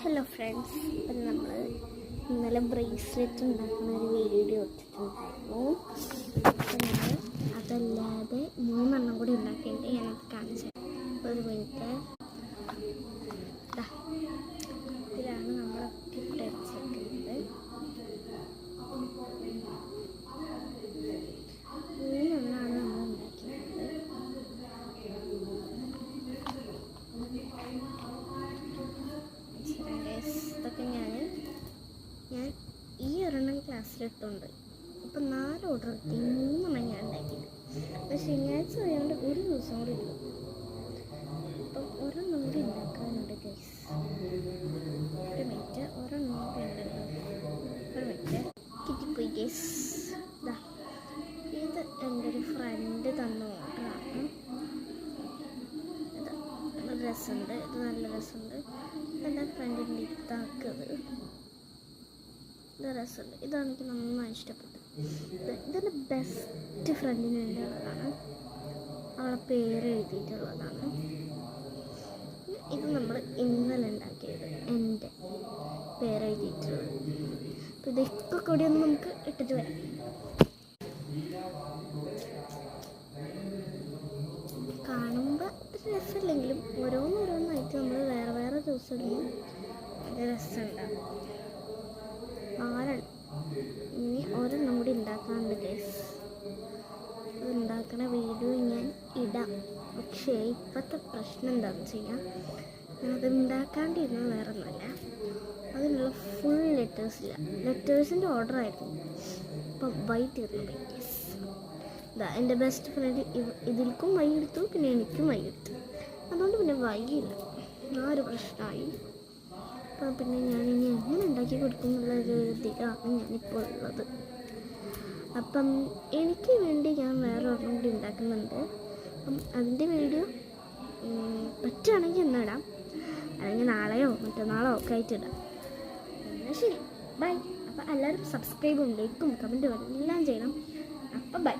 Hello friends, അപ്പം നമ്മൾ ഇന്നലെ ബ്രേസ്ലെറ്റ് ഉണ്ടാക്കുന്ന ഒരു വീഡിയോ ഇട്ടിട്ടുണ്ടായിരുന്നു. അപ്പം നമ്മൾ അതല്ലാതെ 3 കൂടി ഉണ്ടാക്കിയിട്ട് ഞാനത് കാണിച്ചു. ഒരു മിനിറ്റ്, ഇതിലാണ് നമ്മളൊക്കെ ഇവിടെ വെച്ചിരിക്കുന്നത്. 3 നമ്മൾ ഉണ്ടാക്കിയത്. ഇതൊക്കെ ഞാൻ ഈ ഒരെണ്ണം ക്ലാസ്സിലിട്ടുണ്ട്. അപ്പം 4 ഓർഡർ കിട്ടി, 3 ഞാൻ ഉണ്ടാക്കിയത്. പക്ഷേ ശനിയാഴ്ച ആയതുകൊണ്ട് ഒരു ദിവസം കൂടി ഇല്ല. അപ്പം ഒരെണ്ണം കൂടി ഉണ്ടാക്കാനുണ്ട് ഗൈസ്. ഒരു മിനിറ്റ്, ഒരെണ്ണം കൂടി ഉണ്ടല്ലോ. ഒരു മിനിറ്റ്, കിട്ടിപ്പോയി ഗൈസ്. ഇത് എൻ്റെ ഒരു ഫ്രണ്ട് തന്ന ഓർഡറാണ്. ഇത് രസമുണ്ട്, ഇത് നല്ല രസമുണ്ട്. എൻ്റെ ഫ്രണ്ടിൻ്റെ ഇതാക്കത് ഇത് രസമുണ്ട്. ഇതാണെങ്കിൽ നന്നായി ഇഷ്ടപ്പെട്ടു. ഇതെൻ്റെ ബെസ്റ്റ് ഫ്രണ്ടിന് വേണ്ടിയുള്ളതാണ്. അവളെ പേര് എഴുതിയിട്ടുള്ളതാണ്. ഇത് നമ്മൾ ഇന്നലെ ഉണ്ടാക്കിയത്, എൻ്റെ പേര് എഴുതിയിട്ടുള്ളത്. അപ്പോൾ ഇതൊക്കെ കൂടി ഒന്ന് നമുക്ക് ഇട്ടിട്ട് വരാം. കാണുമ്പോൾ രസമില്ലെങ്കിലും ഓരോന്നോരോന്നായിട്ട് നമ്മൾ വേറെ വേറെ ദിവസം ഇടുമ്പോൾ അത് രസമുണ്ടാകും. ഇനി ഒരെണ്ണം കൂടി ഉണ്ടാക്കാനുണ്ട് ഗൈസ്. അത് ഉണ്ടാക്കുന്ന വീഡിയോ ഞാൻ ഇടാം. പക്ഷേ ഇപ്പോഴത്തെ പ്രശ്നം എന്താണെന്ന് വെച്ച് കഴിഞ്ഞാൽ ഞാനത് ഉണ്ടാക്കാണ്ടിരുന്നത് വേറെ ഒന്നുമല്ല, അതിനുള്ള ഫുൾ ലെറ്റേഴ്സില്ല. ലെറ്റേഴ്സിൻ്റെ ഓർഡറായിരുന്നു. ഇപ്പം വൈ തീർന്നു പോയി ഗൈസ്. എൻ്റെ ബെസ്റ്റ് ഫ്രണ്ട് ഇതിൽക്കും വൈ എടുത്തു, പിന്നെ എനിക്കും വൈ എടുത്തു. അതുകൊണ്ട് പിന്നെ വൈകില്ല, ആ ഒരു പ്രശ്നമായി. അപ്പം പിന്നെ ഞാനിനി എങ്ങനെ ഉണ്ടാക്കി കൊടുക്കും എന്നുള്ളൊരു ഇതിലാണ് ഞാനിപ്പോൾ ഉള്ളത്. അപ്പം എനിക്ക് വേണ്ടി ഞാൻ വേറെ ഒരെണ്ണം കൂടി ഉണ്ടാക്കുന്നുണ്ട്. അപ്പം അതിൻ്റെ വീഡിയോ പറ്റുകയാണെങ്കിൽ ഇന്നിടാം, അല്ലെങ്കിൽ നാളെയോ മറ്റന്നാളോ ഒക്കെ ആയിട്ടിടാം. എന്നാൽ ശരി, ബൈ. അപ്പം എല്ലാവരും സബ്സ്ക്രൈബും ലൈക്കും കമൻറ്റും എല്ലാം ചെയ്യണം. അപ്പം ബൈ.